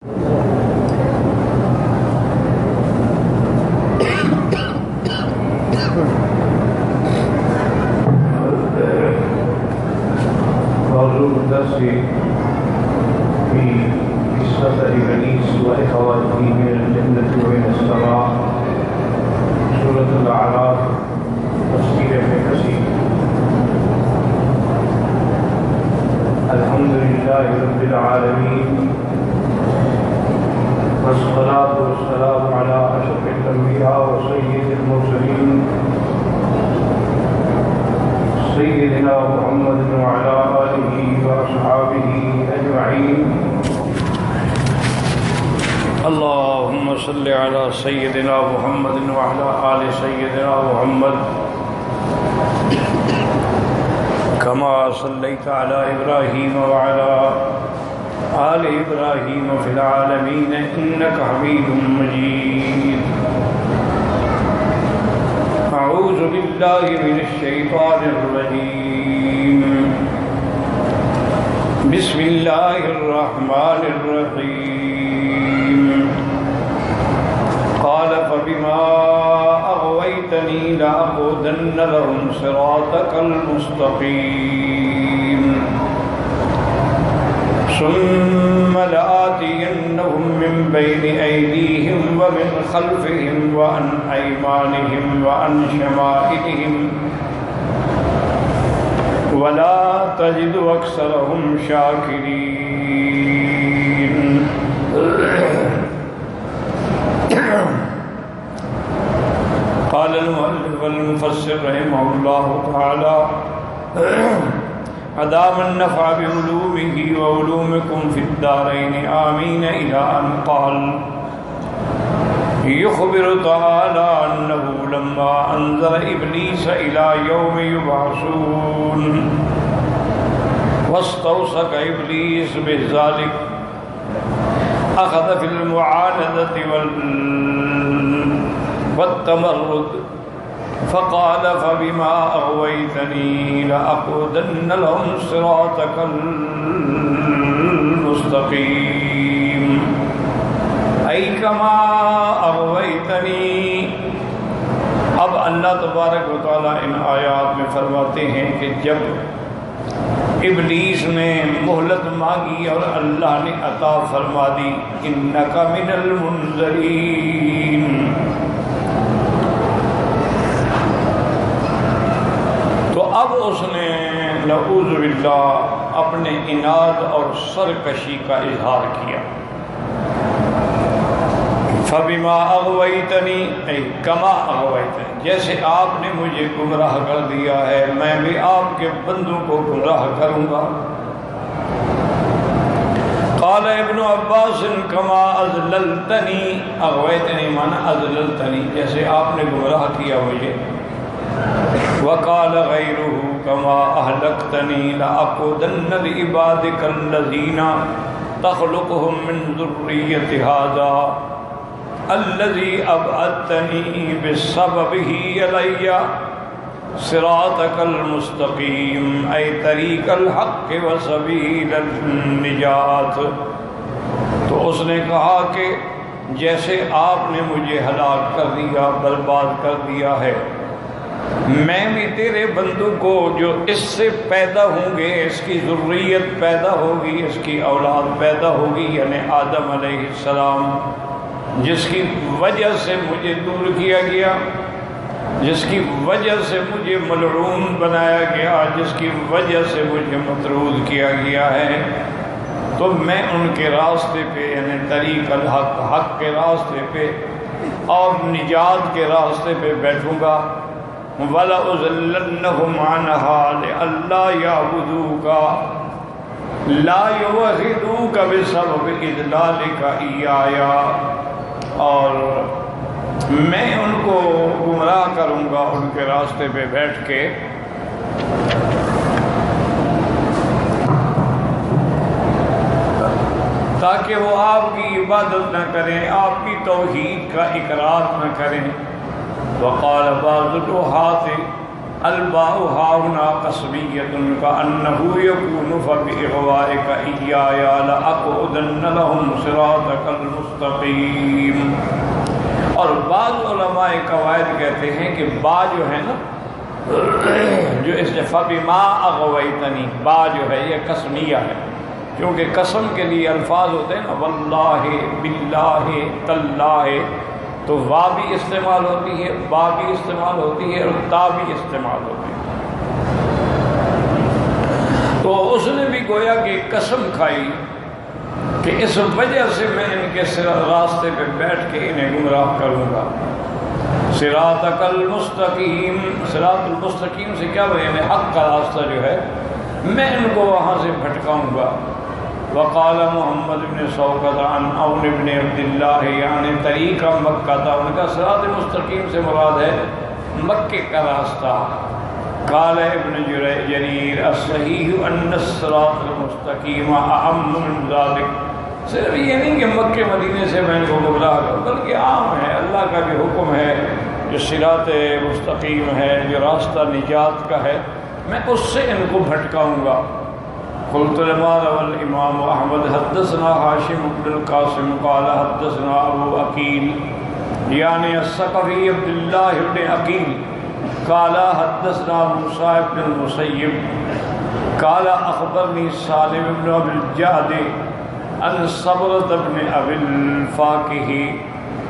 موضوع الدرس في قصة بنيس وإخوته من الجنة وإلى السماء، سورة الأعراف، تفسير ابن كثير. الحمد لله رب العالمين، والصلاة والسلام على أشرف الأنبياء وسيد المرسلين سيدنا محمد وعلى آله وأصحابه أجمعين. اللهم صل على سيدنا محمد وعلى آل سيدنا محمد كما صليت على إبراهيم وعلى آل إبراهيم في العالمين إنك حميد مجيد. أعوذ بالله من الشيطان الرجيم. بسم الله الرحمن الرحيم. قال فبما أغويتني لأقعدن لهم صراطك المستقيم ثم لآتينهم من بين أيديهم ومن خلفهم وعن أيمانهم وعن شمائلهم ولا تجد أكثرهم شاكرين. قال المؤلف والمفسر رحمه الله تعالى: أدام النفع بعلومه وعلومكم في الدارين آمين، إلى أن قال: يخبر تعالى أنه لما أنذر إبليس إلى يوم يبعثون واستوصك إبليس بذلك أخذ في المعاندة والتمرد فقال: فبما أغويتني لأقعدن لهم صراطك المستقيم، أي كما أغويتني. اب اللہ تبارک و تعالیٰ ان آیات میں فرماتے ہیں کہ جب ابلیس نے مہلت مانگی اور اللہ نے عطا فرما دی، انک من المنذرین، تو اب اس نے نعوذ باللہ اپنے عناد اور سرکشی کا اظہار کیا. فبما اغویتنی ای کما اغویتنی، جیسے آپ نے مجھے گمراہ کر دیا ہے میں بھی آپ کے بندوں کو گمراہ کروں گا. قال ابن عباس: کما اضللتنی، اغویتنی مانا اضللتنی، جیسے آپ نے گمراہ کیا مجھے. وقال غیرہ: کما اہلکتنی لأقعدن لعبادک الذین تخلقهم من ذریۃ ھذا الذی ابعدتنی بسببہ علی صراطک المستقیم، ای طریق الحق وسبیل النجات. تو اس نے کہا کہ جیسے آپ نے مجھے ہلاک کر دیا، برباد کر دیا ہے، میں بھی تیرے بندوں کو جو اس سے پیدا ہوں گے، اس کی ذریت پیدا ہوگی، اس کی اولاد پیدا ہوگی، یعنی آدم علیہ السلام، جس کی وجہ سے مجھے دور کیا گیا، جس کی وجہ سے مجھے ملعون بنایا گیا، جس کی وجہ سے مجھے مطرود کیا گیا ہے، تو میں ان کے راستے پہ، یعنی طریق الحق، حق کے راستے پہ اور نجات کے راستے پہ بیٹھوں گا. وَلَأُضِلَّنَّهُمْ عَنْهَا لِأَلَّا يَعْبُدُوكَ لَا يُوَحِّدُوكَ بِسَبَبِ إِضْلَالِكَ إِيَّايَ، اور میں ان کو گمراہ کروں گا ان کے راستے پہ بیٹھ کے تاکہ وہ آپ کی عبادت نہ کریں، آپ کی توحید کا اقرار نہ کریں. وقال بعض النحاة الباء هاهنا قسمیۃ کأنہ یکون فبإغوائک ایایا لأقعدن لهم صراطک المستقیم۔ اور بعض علماء قواعد کہتے ہیں کہ با جو ہے نا، جو اس فبما اغویتنی، با جو ہے یہ قسمیہ ہے، کیونکہ قسم کے لیے الفاظ ہوتے ہیں نا، واللہ باللہ تاللہ، تو وا بھی استعمال ہوتی ہے، با بھی استعمال ہوتی ہے، اور تا بھی استعمال ہوتی ہے۔ تو اس نے بھی گویا کہ قسم کھائی کہ اس وجہ سے میں ان کے راستے پہ بیٹھ کے انہیں گمراہ کروں گا۔ صراطک المستقیم، صراط المستقیم سے کیا بیان ہے؟ حق کا راستہ جو ہے میں ان کو وہاں سے بھٹکاؤں گا۔ وقال محمد بن سوقت عن عون بن عبداللہ یعنی طریقہ مکہ تھا، ان کا صراط مستقیم سے مراد ہے مکے کا راستہ۔ قال ابن جریر الصحیح ان الصراط المستقیم اعم من ذلک، صرف یہ نہیں کہ مکے مدینے سے میں ان کو گمراہ کروں، بلکہ عام ہے، اللہ کا بھی حکم ہے جو صراط مستقیم ہے، جو راستہ نجات کا ہے، میں اس سے ان کو بھٹکاؤں گا۔ قلت لما روى الامام احمد حدثنا هاشم بن القاسم قال حدثنا ابو عقیل یعنی الثقفی عبد اللہ بن عقیل قال حدثنا موسیٰ بن المسیب قال اخبرنی سالم بن ابی الجعد عن صبرة بن ابی الفاکہ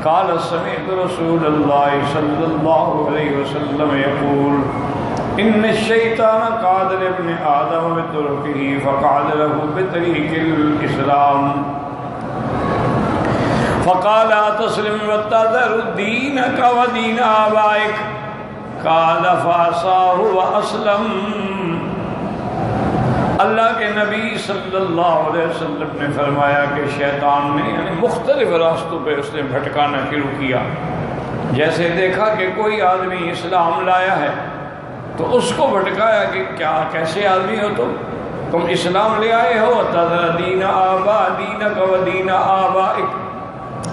قال سمعت رسول اللہ صلی اللہ علیہ وسلم یقول ان الشیطان قعد لابن آدم بطرقه فقعد له بطریق الاسلام فقال اتسلم وتذر دینک ودین آبائک قال فعصاه واسلم۔ اللہ کے نبی صلی اللہ علیہ وسلم نے فرمایا کہ شیطان نے یعنی مختلف راستوں پہ اس نے بھٹکانا شروع کیا۔ جیسے دیکھا کہ کوئی آدمی اسلام لایا ہے تو اس کو بھٹکایا کہ کیا کیسے آدمی ہو تم اسلام لے آئے ہو، تذر دین آبا دینک و دین آبائک،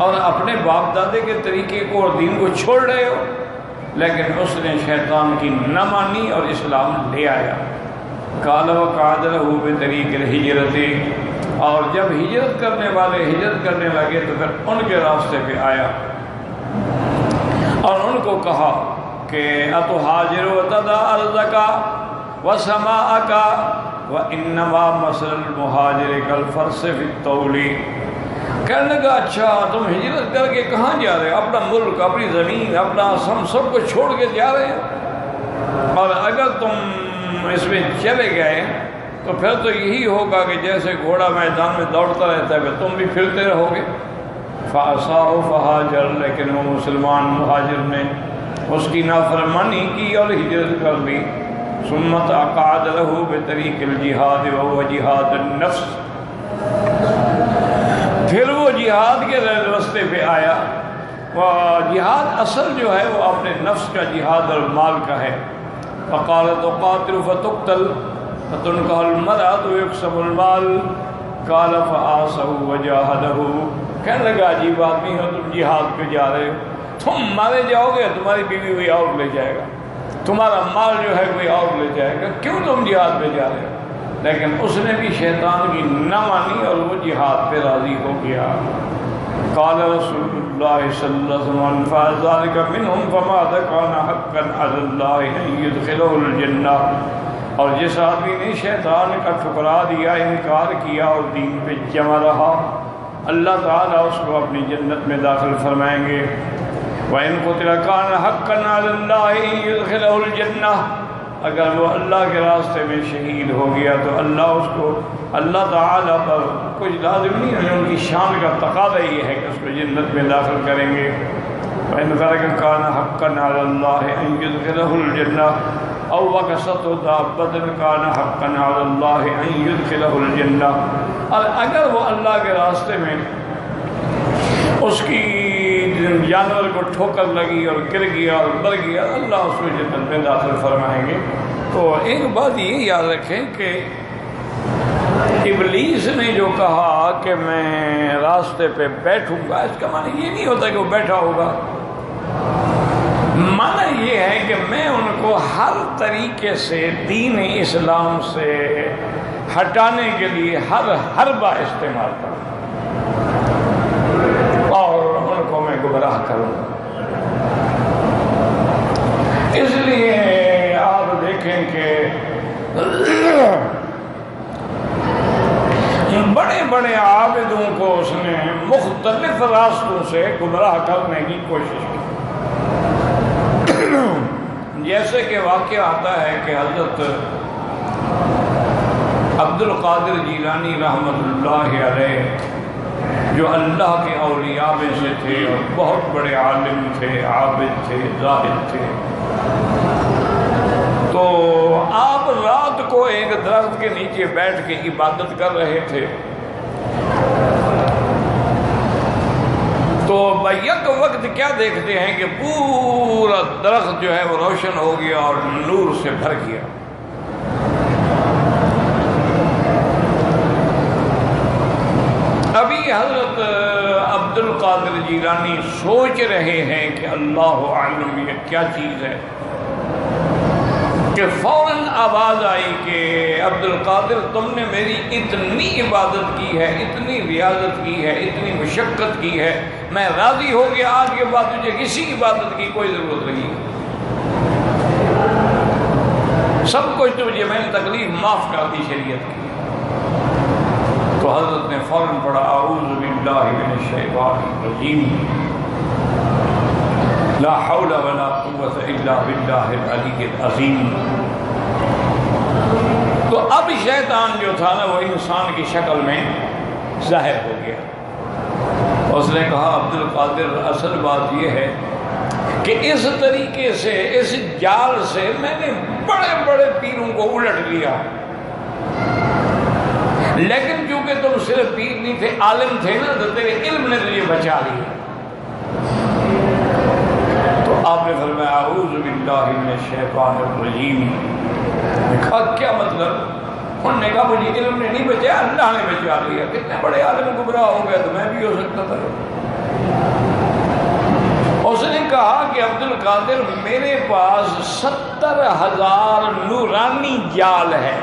اور اپنے باپ دادے کے طریقے کو اور دین کو چھوڑ رہے ہو۔ لیکن اس نے شیطان کی نہ مانی اور اسلام لے آیا۔ قال وقعد له بطریق الہجرت، اور جب ہجرت کرنے والے ہجرت کرنے لگے تو پھر ان کے راستے پہ آیا اور ان کو کہا کہ اتہاجر وتدع ارضک وسماءک وانما مثل المہاجر کالفرس فی الطول۔ کہنے لگا اچھا تم ہجرت کر کے کہاں جا رہے ہو؟ اپنا ملک، اپنی زمین، اپنا سب کو چھوڑ کے جا رہے ہو، اور اگر تم اس میں چلے گئے تو پھر تو یہی ہوگا کہ جیسے گھوڑا میدان میں دوڑتا رہتا ہے پھر تم بھی پھرتے رہو گے۔ فعصاه فہاجر، لیکن وہ مسلمان مہاجر نے اس کی نافرمانی کی اور ہجرت کر لی۔ ثم قعد له بطریق الجہاد وهو جہاد النفس، پھر وہ جہاد کے راستے پہ آیا۔ وہ جہاد اصل جو ہے وہ اپنے نفس کا جہاد اور مال کا ہے۔ فقال تقاتل فتقتل فتنكح المرأة ويقسم المال قال فآسه وجاهده، کہنے لگا عجیب آدمی ہو تم، جہاد پہ جا رہے ہو، تم مارے جاؤ گے، تمہاری بیوی کوئی اور لے جائے گا، تمہارا مال جو ہے کوئی اور لے جائے گا، کیوں تم جہاد پہ جا رہے ہو؟ لیکن اس نے بھی شیطان کی نہ مانی اور وہ جہاد پہ راضی ہو گیا۔ قال رسول اللہ صلی اللہ علیہ وسلم فذلك منهم فما كان حقا على الله ان يدخله الجنہ، اور جس آدمی نے شیطان کا ٹھکرا دیا، انکار کیا اور دین پہ جمع رہا، اللہ تعالیٰ اس کو اپنی جنت میں داخل فرمائیں گے۔ وَإِن قُتِلَ كَانَ حَقًّا عَلَى اللَّهِ أَن يُدْخِلَهُ الْجَنَّةَ، اگر وہ اللہ کے راستے میں شہید ہو گیا تو اللہ اس کو، اللہ تعالیٰ پر کچھ لازم نہیں ہے، ان کی شان کا تقاضا یہ ہے کہ اس کو جنت میں داخل کریں گے۔ وَإِن كَانَ حَقًّا عَلَى اللَّهِ أَن يُدْخِلَهُ الْجَنَّةَ أَوْ وَكَسَتْهُ دَابَّةٌ كَانَ حَقًّا عَلَى اللَّهِ أَن يُدْخِلَهُ الْجَنَّةَ، اور اگر وہ اللہ کے راستے میں اس کی جانور کو ٹھوکر لگی اور گر گیا اور مر گیا، اللہ اس کو جنت میں داخل فرمائیں گے۔ تو ایک بات یہ یاد رکھیں کہ ابلیس نے جو کہا کہ میں راستے پہ بیٹھوں گا، اس کا معنی یہ نہیں ہوتا کہ وہ بیٹھا ہوگا، معنی یہ ہے کہ میں ان کو ہر طریقے سے دین اسلام سے ہٹانے کے لیے ہر حربہ استعمال کروں اور ان کو میں گمراہ کروں. اس لیے آپ دیکھیں کہ بڑے بڑے عابدوں کو اس نے مختلف راستوں سے گمراہ کرنے کی کوشش کی. جیسے کہ واقعہ آتا ہے کہ حضرت عبد القادر جیلانی رحمۃ اللہ علیہ جو اللہ کے اولیاء میں سے تھے اور بہت بڑے عالم تھے، عابد تھے، زاہد تھے، تو آپ رات کو ایک درخت کے نیچے بیٹھ کے عبادت کر رہے تھے. تو بیک وقت کیا دیکھتے ہیں کہ پورا درخت جو ہے وہ روشن ہو گیا اور نور سے بھر گیا. ابھی حضرت عبد القادر جیلانی سوچ رہے ہیں کہ اللہ عالم یہ کیا چیز ہے کہ فوراً آواز آئی کہ عبد القادر تم نے میری اتنی عبادت کی ہے، اتنی ریاضت کی ہے، اتنی مشقت کی ہے، میں راضی ہو گیا، آج کے بعد تجھے کسی عبادت کی کوئی ضرورت نہیں، سب کچھ تجھے میں نے تکلیف معاف کر دی شریعت کی. تو حضرت نے فوراً پڑھا اعوذ باللہ من الشیطان الرجیم لا حول ولا قوت الا باللہ العلی العظیم. تو اب شیطان جو تھا نا وہ انسان کی شکل میں ظاہر ہو گیا. اس نے کہا عبد القادر اصل بات یہ ہے کہ اس طریقے سے اس جال سے میں نے بڑے بڑے پیروں کو الٹ لیا، لیکن چونکہ تم صرف پیر نہیں تھے، عالم تھے نا، تو تیرے علم نے تجھے بچا لیا. تو آپ نے فرمایا اعوذ باللہ من الشیطان الرجیم. کہا کیا مطلب؟ انہوں نے کہا مجھے علم نے نہیں بچایا، اللہ نے بچا لیا. کتنے بڑے عالم گمراہ ہو گئے تو میں بھی ہو سکتا تھا. اس نے کہا کہ عبد القادر میرے پاس 70,000 نورانی جال ہے،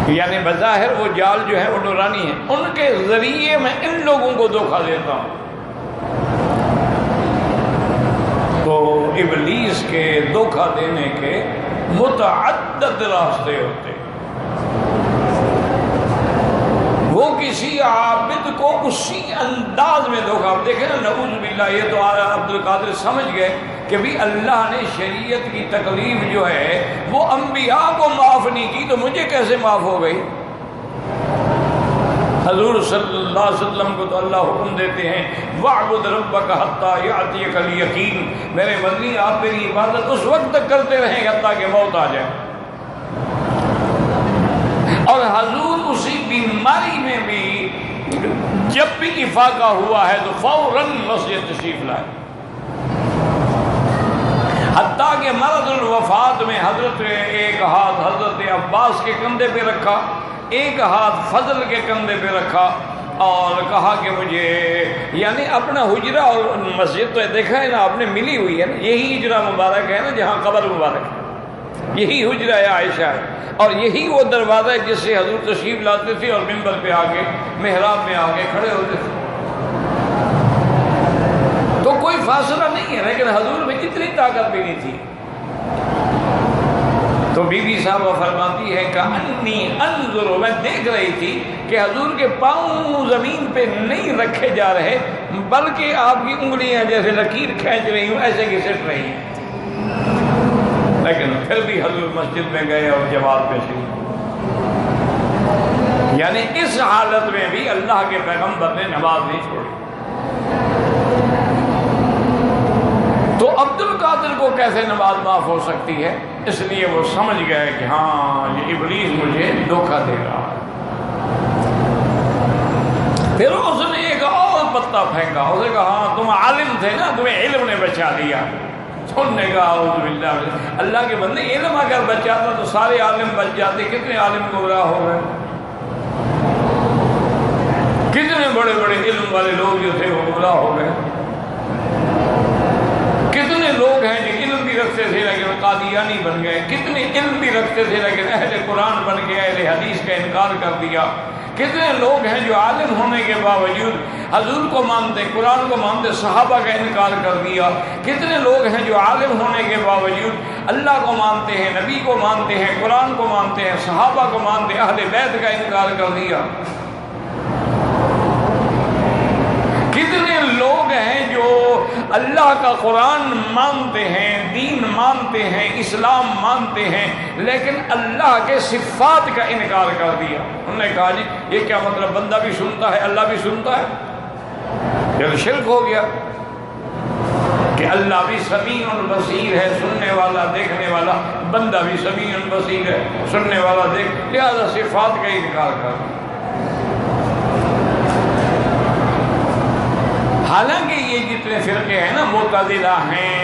یعنی بظاہر وہ جال جو ہے وہ نورانی ہے، ان کے ذریعے میں ان لوگوں کو دھوکہ دیتا ہوں. تو ابلیس کے دھوکہ دینے کے متعدد راستے ہوتے. وہ کسی عابد کو اسی انداز میں دھوکہ، دیکھیں نا نعوذ باللہ، یہ تو عبد القادر سمجھ گئے کہ بھی اللہ نے شریعت کی تکلیف جو ہے وہ انبیاء کو معاف نہیں کی تو مجھے کیسے معاف ہو گئی. حضور صلی اللہ علیہ وسلم کو تو اللہ حکم دیتے ہیں وَاعْبُدْ رَبَّكَ حَتَّى يَأْتِيَكَ الْيَقِينُ، میرے بندی آپ میری عبادت اس وقت تک کرتے رہیں گے حتیٰ کہ موت آ جائے. اور حضور اسی بیماری میں بھی جب بھی افاقہ ہوا ہے تو فوراً مسجد تشریف لائے، حتیٰ کہ مرض الوفات میں حضرت ایک ہاتھ حضرت عباس کے کندھے پہ رکھا، ایک ہاتھ فضل کے کندھے پہ رکھا اور کہا کہ مجھے، یعنی اپنا حجرہ اور مسجد تو دیکھا ہے نا آپ نے ملی ہوئی ہے نا، یہی حجرہ مبارک ہے نا جہاں قبر مبارک ہے، یہی حجرہ عائشہ ہے اور یہی وہ دروازہ ہے جس سے حضور تشریف لاتے تھے اور منبر پہ آ کے محراب میں آ کے کھڑے ہوتے تھے. تو کوئی فاصلہ نہیں ہے، لیکن حضور میں اتنی طاقت بھی نہیں تھی. تو بی بی صاحبہ فرماتی ہے کہ انی انظر، میں دیکھ رہی تھی کہ حضور کے پاؤں زمین پہ نہیں رکھے جا رہے بلکہ آپ کی انگلیاں جیسے لکیر کھینچ رہی ہوں ایسے گھسٹ رہی ہیں. لیکن پھر بھی حضور مسجد میں گئے اور جواب پیش کی، یعنی اس حالت میں بھی اللہ کے پیغمبر نے نماز نہیں چھوڑی. تو عبد القادر کو کیسے نماز معاف ہو سکتی ہے؟ اس لیے وہ سمجھ گئے کہ ہاں یہ ابلیس مجھے دھوکہ دے رہا ہے. پھر اس نے ایک اور پتہ پھینکا، اس نے کہا ہاں تم عالم تھے نا، تمہیں علم نے بچا لیا. انہوں نے کہا اعوذ باللہ، اللہ کے بندے علم اگر بچاتا تو سارے عالم بچ جاتے، کتنے عالم گمراہ ہو گئے، کتنے بڑے بڑے علم والے لوگ جو تھے وہ گمراہ ہو گئے. قادیانی بن گئے، کتنے علم بھی رکھتے تھے لیکن اہل قرآن بن گئے، اہل حدیث کا انکار کر دیا۔ کتنے لوگ ہیں جو عالم ہونے کے باوجود حضور کو مانتے، قرآن کو مانتے، صحابہ کا انکار کر دیا۔ کتنے لوگ ہیں جو عالم ہونے کے باوجود اللہ کو مانتے ہیں، نبی کو مانتے ہیں، قرآن کو مانتے ہیں، صحابہ کو مانتے ہیں، اہل بیت کا انکار کر دیا۔ کتنے لوگ ہیں جو اللہ کا قرآن مانتے ہیں، دین مانتے ہیں، اسلام مانتے ہیں، لیکن اللہ کے صفات کا انکار کر دیا۔ انہوں نے کہا جی یہ کیا مطلب، بندہ بھی سنتا ہے اللہ بھی سنتا ہے؟ یہ تو شرک ہو گیا کہ اللہ بھی سمیع بصیر ہے، سننے والا دیکھنے والا، بندہ بھی سمیع بصیر ہے، سننے والا دیکھ، لہذا صفات کا انکار کر دیا۔ حالانکہ یہ جتنے فرقے ہیں نا، معتزلہ ہیں،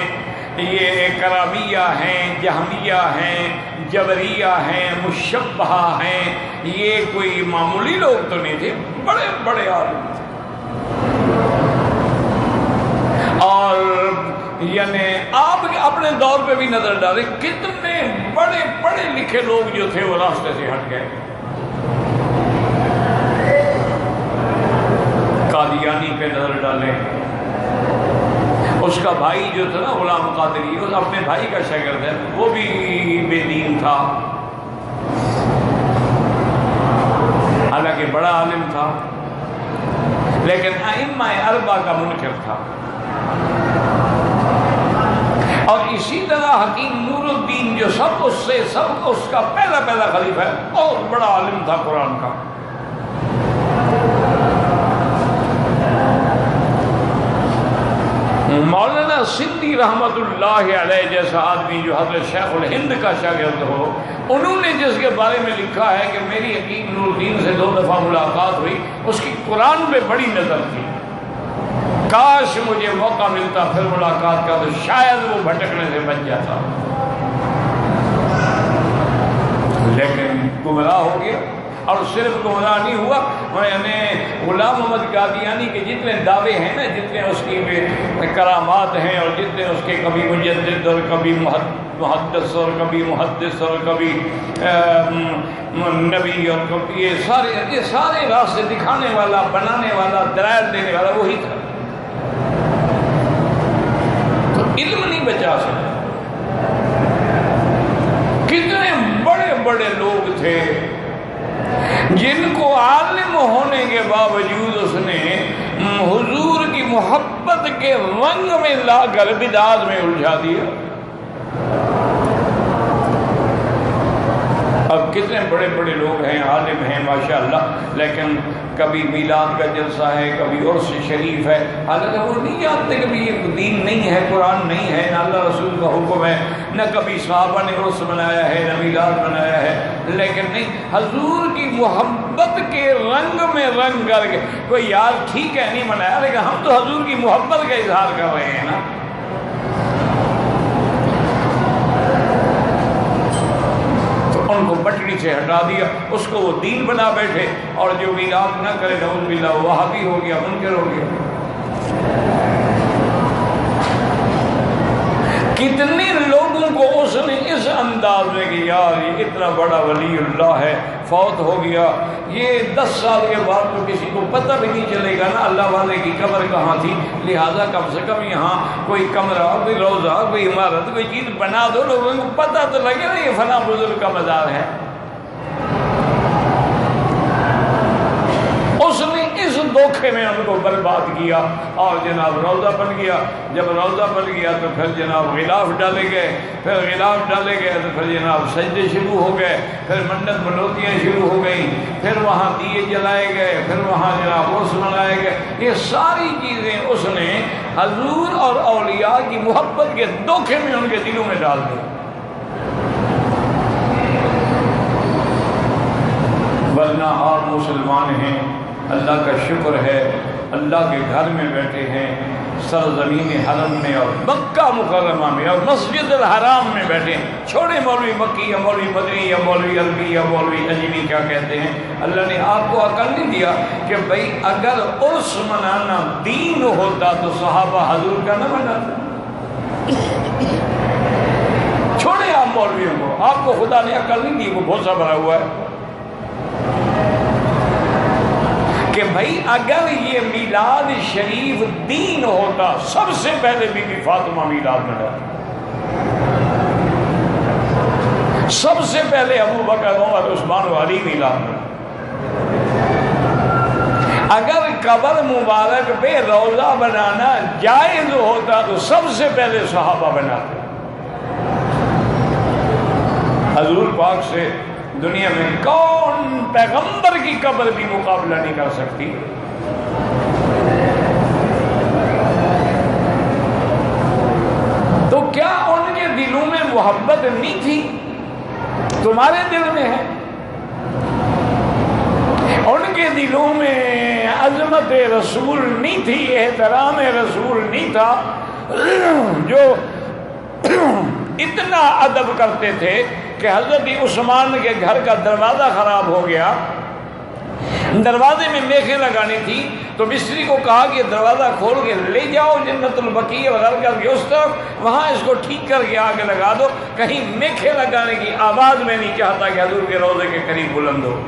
یہ کرامیہ ہیں، جہمیہ ہیں، جبریہ ہیں، مشبہہ ہیں، یہ کوئی معمولی لوگ تو نہیں تھے، بڑے بڑے عالم تھے۔ اور یعنی آپ اپنے دور پہ بھی نظر ڈالیں، کتنے بڑے پڑھے لکھے لوگ جو تھے وہ راستے سے ہٹ گئے۔ قادیانی پہ نظر ڈالیں، اس کا بھائی جو تھا نا غلام قادری، اس اپنے بھائی کا شاگرد ہے، وہ بھی بے دین تھا، حالانکہ بڑا عالم تھا، لیکن ائمہ اربعہ کا منکر تھا۔ اور اسی طرح حکیم نور الدین جو سب اس کا پہلا خلیفہ ہے، اور بڑا عالم تھا قرآن کا۔ مولانا سندھی رحمت اللہ علیہ جیسا آدمی جو حضرت شیخ الہند کا شاگرد ہو، انہوں نے جس کے بارے میں لکھا ہے کہ میری حکیم نور الدین سے 2 دفعہ ملاقات ہوئی، اس کی قرآن پہ بڑی نظر تھی، کاش مجھے موقع ملتا پھر ملاقات کا تو شاید وہ بھٹکنے سے بچ جاتا، لیکن گمراہ ہو گیا۔ اور صرف گمراہ نہیں ہوا، یعنی غلام محمد قادیانی کے جتنے دعوے ہیں نا، جتنے اس کی کرامات ہیں، اور جتنے اس کے کبھی مجدد اور کبھی محدث اور کبھی محدث اور کبھی نبی اور کبھی یہ سارے راستے دکھانے والا، بنانے والا، درائر دینے والا وہی تھا، تو علم نہیں بچا سکتا۔ کتنے بڑے بڑے لوگ تھے جن کو عالم ہونے کے باوجود اس نے حضور کی محبت کے رنگ میں لا کر بدعات میں الجھا دیا۔ اب کتنے بڑے بڑے لوگ ہیں، عالم ہیں ماشاءاللہ، لیکن کبھی میلاد کا جلسہ ہے، کبھی عرس شریف ہے، حالانکہ وہ نہیں جانتے کہ یہ دین نہیں ہے، قرآن نہیں ہے، نہ اللہ رسول کا حکم ہے، نہ کبھی صحابہ نے عرس منایا ہے، نہ میلاد منایا ہے، لیکن نہیں، حضور کی محبت کے رنگ میں رنگ کر کے کوئی یار ٹھیک ہے نہیں منایا، لیکن ہم تو حضور کی محبت کا اظہار کر رہے ہیں نا۔ ان کو پٹڑی سے ہٹا دیا، اس کو وہ دین بنا بیٹھے، اور جو میلاد نہ کرے نعوذ باللہ وہ وہابی ہو گیا، منکر ہو گیا۔ کتنے لوگوں کو اس نے اس انداز میں کہ یار یہ اتنا بڑا ولی اللہ ہے، فوت ہو گیا، یہ 10 سال کے بعد تو کسی کو پتہ بھی نہیں چلے گا نا اللہ والے کی قبر کہاں تھی، لہٰذا کم سے کم یہاں کوئی کمرہ، کوئی روضہ، کوئی عمارت، کوئی چیز بنا دو، لوگوں کو پتہ تو لگے نا یہ فلاں بزرگ کا مزار ہے۔ اس نے اس دھوکے میں ان کو برباد کیا، اور جناب روضہ بن گیا۔ جب روضہ بن گیا تو پھر جناب غلاف ڈالے گئے، پھر غلاف ڈالے گئے تو پھر جناب سجدے شروع ہو گئے، پھر منت منوتیاں شروع ہو گئیں، پھر وہاں دیے جلائے گئے، پھر وہاں جناب عرس منائے گئے۔ یہ ساری چیزیں اس نے حضور اور اولیاء کی محبت کے دھوکے میں ان کے دلوں میں ڈال دی۔ ورنہ آپ مسلمان ہیں، اللہ کا شکر ہے، اللہ کے گھر میں بیٹھے ہیں، سرزمین حرم میں اور مکہ مکرمہ میں اور مسجد الحرام میں بیٹھے ہیں۔ چھوڑے مولوی مکی یا مولوی مدنی یا مولوی عربی یا مولوی اجمی کیا کہتے ہیں، اللہ نے آپ کو عقل نہیں دیا کہ بھئی اگر عرس منانا دین ہوتا تو صحابہ حضور کا نہ مناتے۔ چھوڑے مولویوں کو، آپ کو خدا نے عقل نہیں دی، وہ بھوسا بھرا ہوا ہے کہ بھائی اگر یہ میلاد شریف دین ہوتا سب سے پہلے بی بی فاطمہ میلاد میں جاتی، سب سے پہلے ابو بکر عمر عثمان و علی میلاد میں۔ اگر قبر مبارک پہ روضہ بنانا جائز ہوتا تو سب سے پہلے صحابہ بناتے۔ حضور پاک سے دنیا میں کون پیغمبر کی قبر بھی مقابلہ نہیں کر سکتی۔ تو کیا ان کے دلوں میں محبت نہیں تھی؟ تمہارے دل میں ہے۔ ان کے دلوں میں عظمت رسول نہیں تھی، احترام رسول نہیں تھا، جو اتنا ادب کرتے تھے کہ حضرت عثمان کے گھر کا دروازہ خراب ہو گیا، دروازے میں میخیں لگانی تھی تو مستری کو کہا کہ دروازہ کھول کے لے جاؤ جنت البقیع وغیرہ کے اس طرف، وہاں اس کو ٹھیک کر کے آگے لگا دو، کہیں میخیں لگانے کی آواز میں نہیں چاہتا کہ حضور کے روضے کے قریب بلند ہو۔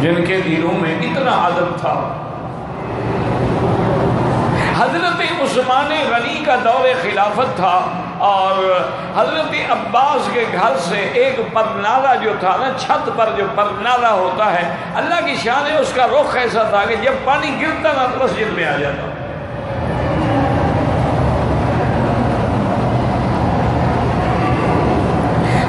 جن کے دلوں میں اتنا ادب تھا۔ حضرت عثمان غنی کا دور خلافت تھا اور حضرت عباس کے گھر سے ایک پرنالہ جو تھا نا، چھت پر جو پرنالہ ہوتا ہے، اللہ کی شان ہے، اس کا رخ ایسا تھا کہ جب پانی گرتا نا تو مسجد میں آ جاتا۔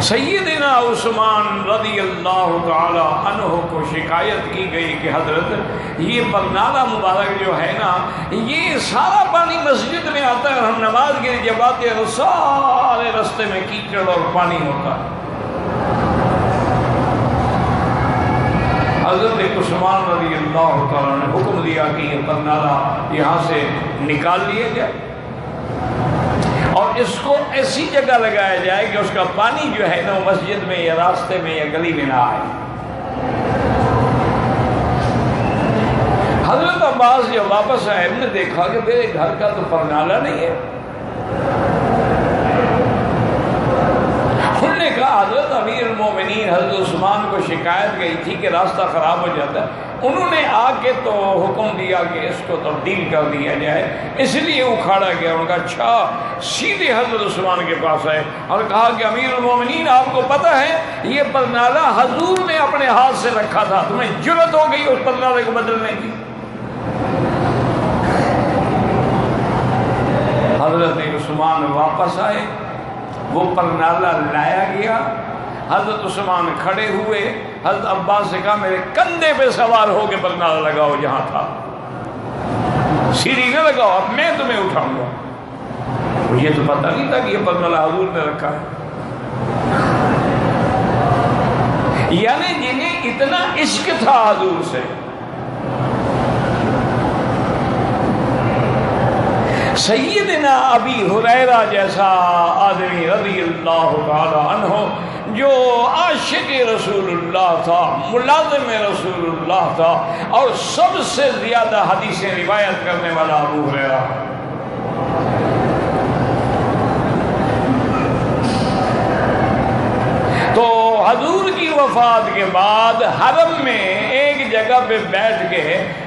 سیدنا عثمان رضی اللہ تعالی عنہ کو شکایت کی گئی کہ حضرت یہ پرنالہ مبارک جو ہے نا، یہ سارا پانی مسجد میں آتا ہے، ہم نماز کے لیے جب آتے ہیں سارے رستے میں کیچڑ اور پانی ہوتا ہے۔ حضرت عثمان رضی اللہ تعالیٰ نے حکم دیا کہ یہ پرنالہ یہاں سے نکال لیا جائے اور اس کو ایسی جگہ لگایا جائے کہ اس کا پانی جو ہے نا مسجد میں یا راستے میں یا گلی میں نہ آئے۔ حضرت عباس جب واپس آئے نے دیکھا کہ میرے گھر کا تو پرنالہ نہیں ہے۔ انہوں نے کہا حضرت امیر المومنین حضرت عثمان کو شکایت گئی تھی کہ راستہ خراب ہو جاتا ہے، انہوں نے آ کے تو حکم دیا کہ اس کو تبدیل کر دیا جائے، اس لیے اکھاڑا گیا۔ انہوں نے کہا اچھا، سیدھے حضرت عثمان کے پاس آئے اور کہا کہ امیر المومنین آپ کو پتہ ہے یہ پرنالہ حضور نے اپنے ہاتھ سے رکھا تھا، تمہیں جرت ہو گئی اس پرنالے کو بدلنے کی۔ حضرت عثمان واپس آئے، وہ پرنالہ لایا گیا، حضرت عثمان کھڑے ہوئے، حضرت عباس سے کہا میرے کندھے پہ سوار ہو کے پرنالہ لگاؤ جہاں تھا، سیڑھی نہ لگاؤ، اب میں تمہیں اٹھاؤں گا۔ یہ تو پتہ نہیں تھا کہ یہ پرنالہ حضور نے رکھا ہے۔ یعنی جنہیں اتنا عشق تھا حضور سے، سیدنا ابی ہریرہ جیسا آدمی رضی اللہ تعالی عنہ جو عاشق رسول اللہ تھا، ملازم رسول اللہ تھا اور سب سے زیادہ حدیثیں روایت کرنے والا ابو ہریرہ، تو حضور کی وفات کے بعد حرم میں ایک جگہ پہ بیٹھ کے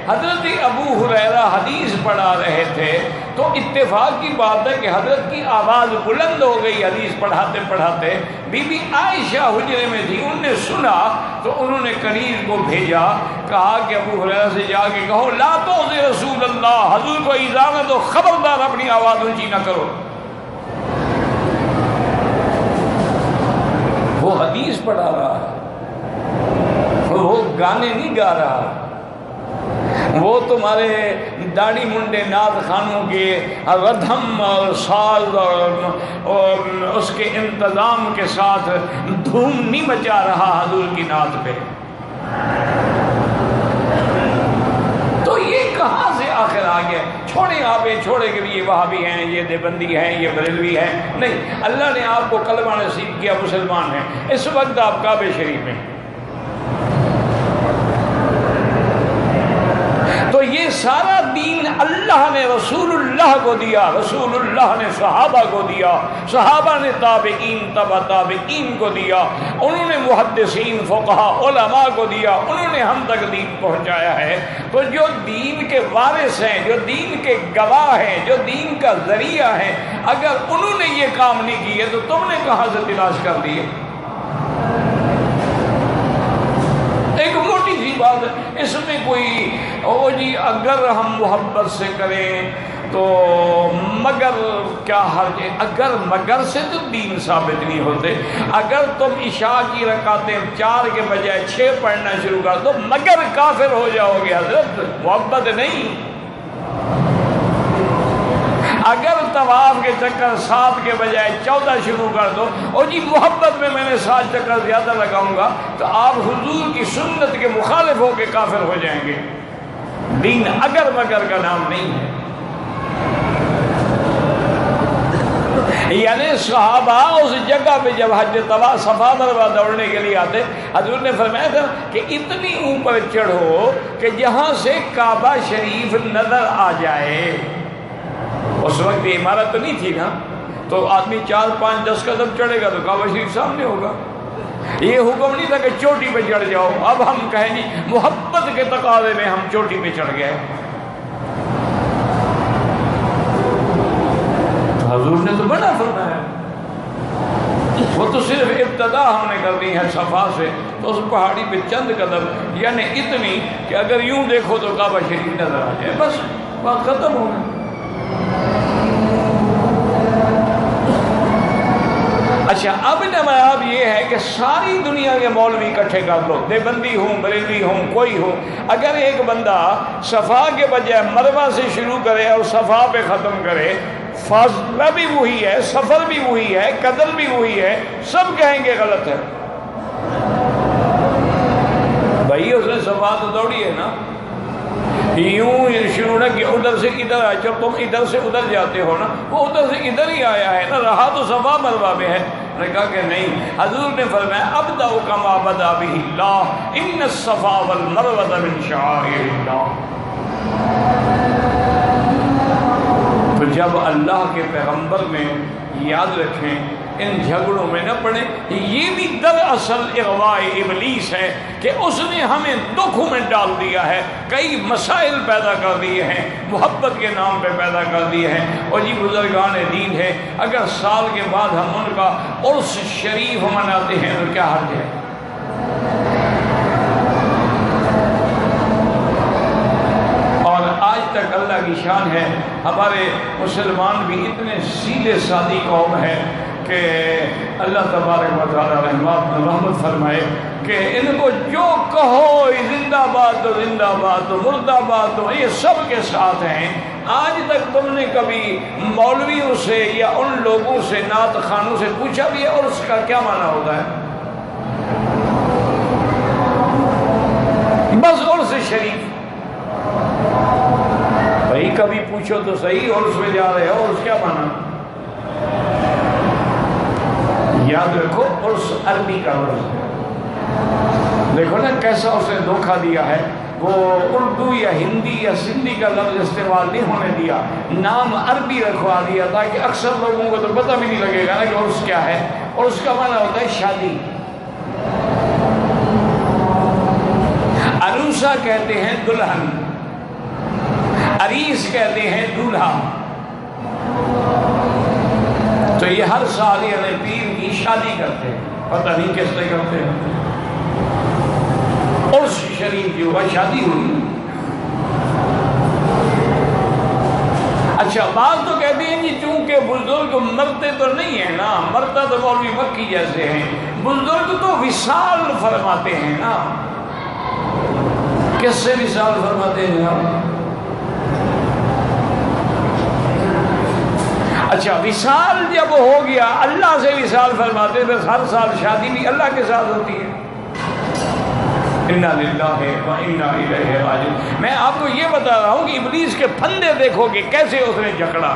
حضرت ابو ہریرہ حدیث پڑھا رہے تھے، تو اتفاق کی بات ہے کہ حضرت کی آواز بلند ہو گئی حدیث پڑھاتے پڑھاتے۔ بی بی عائشہ حجرے میں تھی، انہوں نے سنا تو انہوں نے کنیز کو بھیجا، کہا کہ ابو ہریرہ سے جا کے کہو لا تؤذی رسول اللہ، حضور کو ایذا نہ دو، خبردار اپنی آواز اونچی نہ کرو۔ وہ حدیث پڑھا رہا ہے، وہ گانے نہیں گا رہا، وہ تمہارے داڑھی منڈے نعت خانوں کے ردھم اور ساز اور اس کے انتظام کے ساتھ دھوم نہیں مچا رہا حضور کی نعت پہ۔ تو یہ کہاں سے آخر آ گیا؟ چھوڑیں آپ، یہ چھوڑے کہ یہ وہابی ہیں، یہ دیوبندی ہیں، یہ بریلوی ہیں، نہیں، اللہ نے آپ کو کلمہ نصیب کیا، مسلمان ہیں، اس وقت آپ کعبہ شریف میں۔ تو یہ سارا دین اللہ نے رسول اللہ کو دیا، رسول اللہ نے صحابہ کو دیا، صحابہ نے تابعین تبع تابعین کو دیا، انہوں نے محدثین فقہاء علماء کو دیا، انہوں نے ہم تک دین پہنچایا ہے۔ تو جو دین کے وارث ہیں، جو دین کے گواہ ہیں، جو دین کا ذریعہ ہیں، اگر انہوں نے یہ کام نہیں کیے تو تم نے کہاں سے تلاش کر دیے؟ ایک موٹی سی بات ہے، اس میں کوئی جی اگر ہم محبت سے کریں تو مگر کیا حرج ہے؟ اگر مگر سے تو دین ثابت نہیں ہوتے۔ اگر تم عشاء کی رکعتیں 4 کے بجائے 6 پڑھنا شروع کر دو مگر کافر ہو جاؤ گے حضرت، محبت نہیں۔ اگر طواف کے چکر 7 کے بجائے 14 شروع کر دو، اور جی محبت میں نے 7 چکر زیادہ لگاؤں گا، تو آپ حضور کی سنت کے مخالف ہو کے کافر ہو جائیں گے۔ دین اگر مگر کا نام نہیں ہے۔ یعنی صحابہ اس جگہ پہ جب حج طواف صفا مروا دوڑنے کے لیے آتے، حضور نے فرمایا تھا کہ اتنی اوپر چڑھو کہ جہاں سے کعبہ شریف نظر آ جائے۔ اس وقت یہ عمارت تو نہیں تھی نا، تو آدمی 4 5 10 قدم چڑھے گا تو کعبہ شریف سامنے ہوگا۔ یہ حکم نہیں تھا کہ چوٹی پہ چڑھ جاؤ۔ اب ہم کہیں جی محبت کے تقاضے میں ہم چوٹی پہ چڑھ گئے۔ حضور نے تو بڑا فرمایا، وہ تو صرف ابتدا ہم نے کر دی ہے صفا سے، تو اس پہاڑی پہ چند قدم، یعنی اتنی کہ اگر یوں دیکھو تو کعبہ شریف نظر آ جائے، بس بات ختم ہو گئی۔ اچھا اب نمایاب یہ ہے کہ ساری دنیا کے مولوی اکٹھے کر لو، دیوبندی ہوں بریلوی ہوں کوئی ہو، اگر ایک بندہ صفا کے بجائے مروہ سے شروع کرے اور صفا پہ ختم کرے، فاصلہ بھی وہی ہے، سفر بھی وہی ہے، قدر بھی وہی ہے، سب کہیں گے غلط ہے۔ بھائی اس نے صفا تو دوڑی ہے نا، یوں شروع نہ کہ ادھر سے ادھر آئے، جب تم ادھر سے ادھر جاتے ہو نا، وہ ادھر سے ادھر ہی آیا ہے نا، رہا تو صفا مروہ میں ہے۔ نے کہا کہ نہیں، حضور نے فرمایا ابدأ کما بدا بہ اللہ، ان الصفا والمروہ من شعائر اللہ۔ تو جب اللہ کے پیغمبر میں یاد رکھیں، ان جھگڑوں میں نہ پڑیں، یہ بھی دراصل اغواء ابلیس ہے کہ اس نے ہمیں دکھوں میں ڈال دیا ہے، کئی مسائل پیدا کر دیے ہیں، محبت کے نام پہ پیدا کر دیے ہیں۔ اور یہ بزرگان دین ہے، اگر سال کے بعد ہم ان کا عرس شریف مناتے ہیں تو کیا حرج ہے؟ اور آج تک اللہ کی شان ہے، ہمارے مسلمان بھی اتنے سیدھے سادی قوم ہے کہ اللہ تبارک و تعالی رحمت فرمائے کہ ان کو جو کہو زندہ باد تو زندہ باد تو مردہ باد تو یہ سب کے ساتھ ہیں۔ آج تک تم نے کبھی مولویوں سے یا ان لوگوں سے نعت خوانوں سے پوچھا بھی ہے اور اس کا کیا معنی ہوتا ہے؟ بس عرس شریف بھائی کبھی پوچھو تو صحیح، عرس میں جا رہے ہو، عرس کیا معنی؟ یاد رکھو عرس عربی کا عرس ہے۔ دیکھو نا کیسا اسے دھوکہ دیا ہے، وہ اردو یا ہندی یا سندھی کا لفظ استعمال نہیں ہونے دیا، نام عربی رکھوا دیا تاکہ اکثر لوگوں کو تو پتہ بھی نہیں لگے گا نا کہ عرس کیا ہے۔ عرس کا معنی ہوتا ہے شادی۔ عروسہ کہتے ہیں دلہن، عریس کہتے ہیں دولہا۔ تو یہ ہر سال یعنی پیر کی شادی کرتے ہیں، پتہ نہیں کس سے کرتے ہیں، عرس شریف جو ہوا شادی ہوئی۔ اچھا بعض تو کہتے ہیں جی چونکہ بزرگ مرتے تو نہیں ہیں نا، مرتا تو مولوی مکی جیسے ہیں، بزرگ تو وصال فرماتے ہیں نا۔ کس سے وصال فرماتے ہیں آپ؟ اچھا وصال جب ہو گیا اللہ سے وصال فرماتے، بس ہر سال شادی بھی اللہ کے ساتھ ہوتی ہے۔ انا للہ و انا الیہ راجعون۔ میں آپ کو یہ بتا رہا ہوں کہ ابلیس کے پھندے دیکھو کہ کیسے اس نے جکڑا۔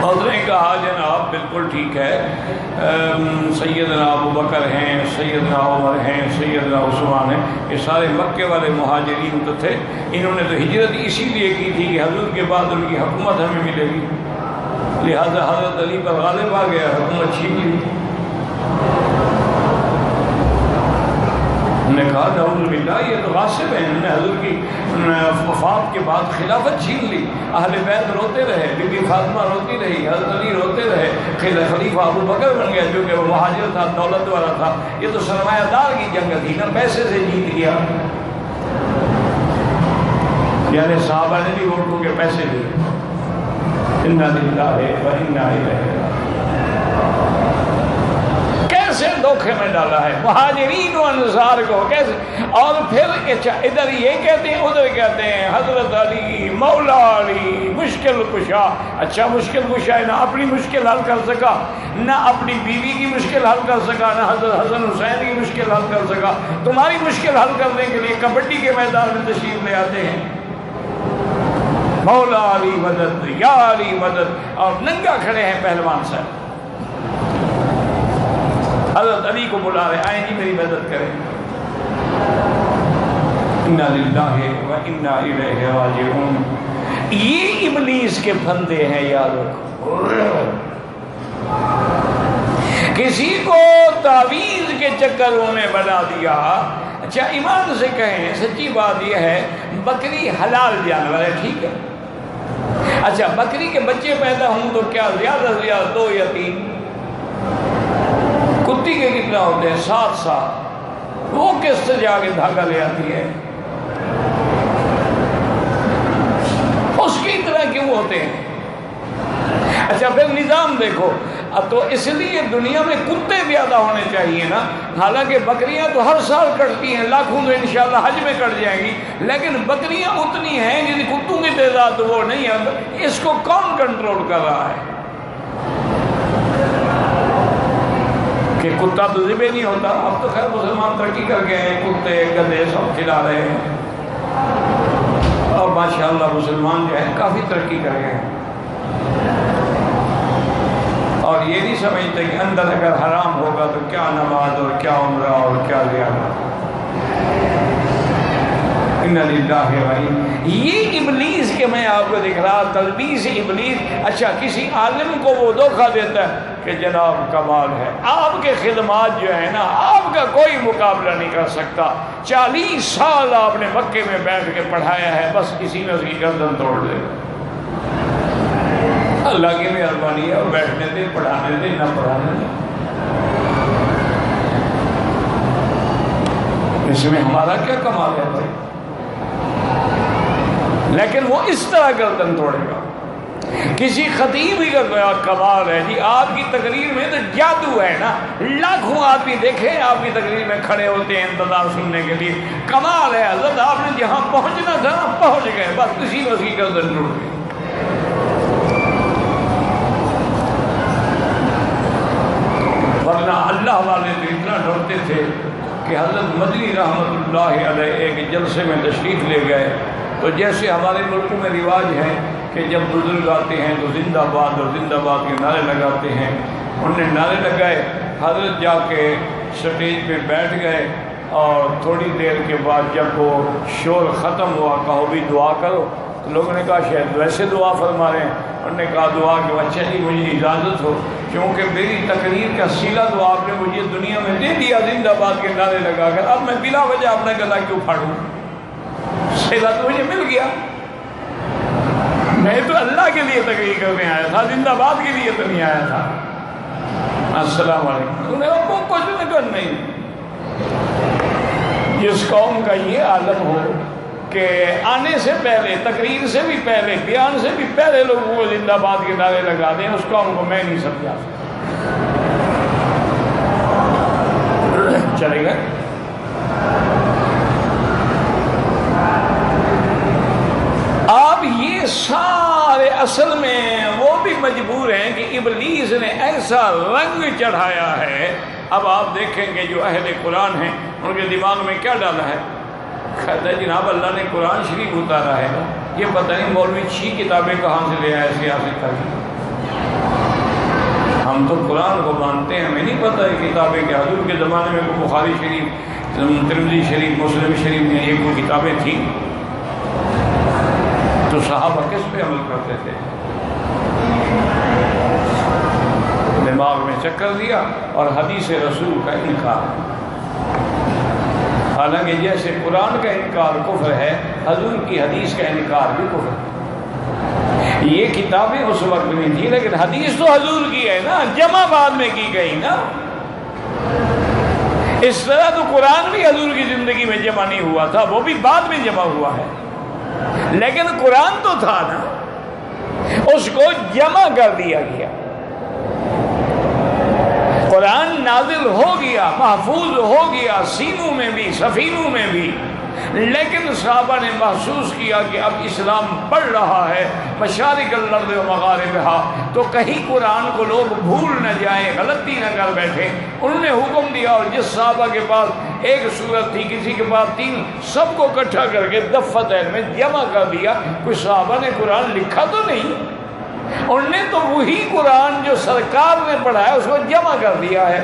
اور کہا جناب بالکل ٹھیک ہے، سیدنا ابو بکر ہیں، سیدنا عمر ہیں، سیدنا عثمان ہیں، یہ سارے مکے والے مہاجرین تو تھے، انہوں نے تو ہجرت اسی لیے کی تھی کہ حضور کے بعد ان کی حکومت ہمیں ملے گی، لہذا حضرت علی پر غالب آ گیا، حکومت چھین لی۔ انہوں نے کہا نعوذ باللہ یہ تو غاصب ہیں، انہوں نے حضور کی وفات کے بعد خلافت چھین لی۔ اہل بیت روتے رہے، بی بی فاطمہ روتی رہی، حضرت علی روتے رہے، خلیفہ ابو بکر بن گیا جو کہ وہ مہاجر تھا، دولت والا تھا، یہ تو سرمایہ دار کی جنگ تھی نا، پیسے سے جیت گیا، یعنی صحابہ نے بھی ووٹوں کے پیسے دیے۔ انا للہ و انا الیہ راجعون۔ کیسے دھوکے میں ڈالا ہے مہاجرین و انصار کو، کیسے، اور پھر ادھر یہ کہتے ہیں ادھر کہتے ہیں حضرت علی مولا علی مشکل کشا۔ اچھا مشکل کشا ہے، نہ اپنی مشکل حل کر سکا، نہ اپنی بیوی کی مشکل حل کر سکا، نہ حضرت حسن حسین کی مشکل حل کر سکا، تمہاری مشکل حل کرنے کے لیے کبڈی کے میدان میں تشریف لے آتے ہیں، مولا علی مدد یا علی مدد، اور ننگا کھڑے ہیں پہلوان صاحب، حضرت علی کو بلا رہے، آئیں جی میری مدد کریں۔ انا للہ و انا الیہ راجعون۔ یہ ابلیس کے پھندے ہیں یارو، کسی کو تعویذ کے چکروں میں بنا دیا۔ اچھا ایمان سے کہیں، سچی بات یہ ہے بکری حلال جانور ہے، ٹھیک ہے، اچھا بکری کے بچے پیدا ہوں تو کیا زیادہ سے زیادہ 2 یا 3، کتی کے کتنا ہوتے ہیں 7، وہ کس سے جا کے دھاگا لے آتی ہے، اس کی طرح کیوں ہوتے ہیں؟ اچھا پھر نظام دیکھو، اب تو اس لیے دنیا میں کتے زیادہ ہونے چاہیے نا، حالانکہ بکریاں تو ہر سال کٹتی ہیں، لاکھوں تو انشاءاللہ حج میں کٹ جائیں گی، لیکن بکریاں اتنی ہیں جن کتوں کی تعداد وہ نہیں ہے، اس کو کون کنٹرول کر رہا ہے؟ کہ کتا تو ذبح نہیں ہوتا، اب تو خیر مسلمان ترقی کر گئے ہیں، کتے گدھے سب کھلا رہے ہیں، اور ماشاءاللہ مسلمان جو ہے کافی ترقی کر گئے ہیں، اور یہ نہیں سمجھتے کہ اندر اگر حرام ہوگا تو کیا نماز اور کیا عمرہ اور کیا زیارت۔ انا للہ و انا، یہ ابلیس کے میں آپ کو دکھ رہا تلبیس ابلیس۔ اچھا کسی عالم کو وہ دھوکہ دیتا ہے کہ جناب کمال ہے، آپ کے خدمات جو ہے نا آپ کا کوئی مقابلہ نہیں کر سکتا، 40 سال آپ نے مکے میں بیٹھ کے پڑھایا ہے، بس کسی نے اس کی گردن توڑ دے۔ اللہ کی مہربانی ہے، اور بیٹھنے دے، پڑھانے دے، نہ پڑھانے دے، اس میں ہمارا کیا کمال ہے بھائی؟ لیکن وہ اس طرح گردن توڑے گا۔ کسی خطیب ہی کا کمال ہے جی، آپ کی تقریر میں تو جادو ہے نا، لاکھوں آدمی دیکھیں آپ کی تقریر میں کھڑے ہوتے ہیں انتظار سننے کے لیے، کمال ہے حضرت، آپ نے جہاں پہنچنا تھا نا پہنچ گئے، بس کسی میں اس کی گردن ٹوٹ گئی۔ ورنہ اللہ والے تو اتنا ڈرتے تھے کہ حضرت مدنی رحمت اللہ علیہ ایک جلسے میں تشریف لے گئے، تو جیسے ہمارے ملکوں میں رواج ہے کہ جب بزرگ آتے ہیں تو زندہ باد اور زندہ باد کے نعرے لگاتے ہیں، انہوں نے نعرے لگائے، حضرت جا کے سٹیج پہ بیٹھ گئے، اور تھوڑی دیر کے بعد جب وہ شور ختم ہوا، کہو بھی دعا کرو، تو لوگوں نے کہا شاید ویسے دعا فرما رہے ہیں، انہوں نے کہا دعا کہ اچھا جی مجھے اجازت ہو، کیونکہ میری تقریر کا سیلا تو آپ نے مجھے دنیا میں دے دیا زندہ باد کے نعرے لگا کر، اب میں بلا وجہ اپنا گلا کیوں پھاڑوں؟ سیلا تو مجھے مل گیا، میں تو اللہ کے لیے تقریر کرنے آیا تھا، زندہ باد کے لیے تو نہیں آیا تھا۔ السلام علیکم۔ انہوں نے کچھ نہیں کر، نہیں، جس قوم کا یہ عالم ہو کہ آنے سے پہلے، تقریر سے بھی پہلے، بیان سے بھی پہلے لوگوں کو زندہ باد کے نعرے لگا دیں، اس قوم کو میں نہیں سمجھا۔ چلے گئے۔ اب یہ سارے اصل میں وہ بھی مجبور ہیں کہ ابلیس نے ایسا رنگ چڑھایا ہے۔ اب آپ دیکھیں گے جو اہل قرآن ہیں ان کے دماغ میں کیا ڈالا ہے، کہتا ہے جناب اللہ نے قرآن شریف اتارا ہے، یہ پتہ نہیں مولوی 6 کتابیں کہاں سے لے آئے سیاست کا۔ ہم تو قرآن کو مانتے ہیں، ہمیں نہیں پتہ ہے کتابیں کہ حضور کے زمانے میں کوئی بخاری شریف، ترمذی شریف، مسلم شریف میں یہ کوئی کتابیں تھیں؟ تو صحابہ کس پہ عمل کرتے تھے؟ دماغ میں چکر دیا اور حدیث رسول کا انکار۔ حالانکہ جیسے قرآن کا انکار کفر ہے، حضور کی حدیث کا انکار بھی کفر ہے۔ یہ کتابیں اس وقت نہیں تھی، لیکن حدیث تو حضور کی ہے نا، جمع بعد میں کی گئی نا۔ اس طرح تو قرآن بھی حضور کی زندگی میں جمع نہیں ہوا تھا، وہ بھی بعد میں جمع ہوا ہے، لیکن قرآن تو تھا نا، اس کو جمع کر دیا گیا۔ قرآن نازل ہو گیا، محفوظ ہو گیا سینوں میں بھی، سفینوں میں بھی، لیکن صحابہ نے محسوس کیا کہ اب اسلام بڑھ رہا ہے مشارق الارض و مغاربہا، تو کہیں قرآن کو لوگ بھول نہ جائیں، غلطی نہ کر بیٹھے۔ انہوں نے حکم دیا، اور جس صحابہ کے پاس ایک سورت تھی، کسی کے پاس 3، سب کو اکٹھا کر کے دفتین میں جمع کر دیا۔ کوئی صحابہ نے قرآن لکھا تو نہیں، انہوں نے تو وہی قرآن جو سرکار نے پڑھا ہے اس کو جمع کر دیا ہے۔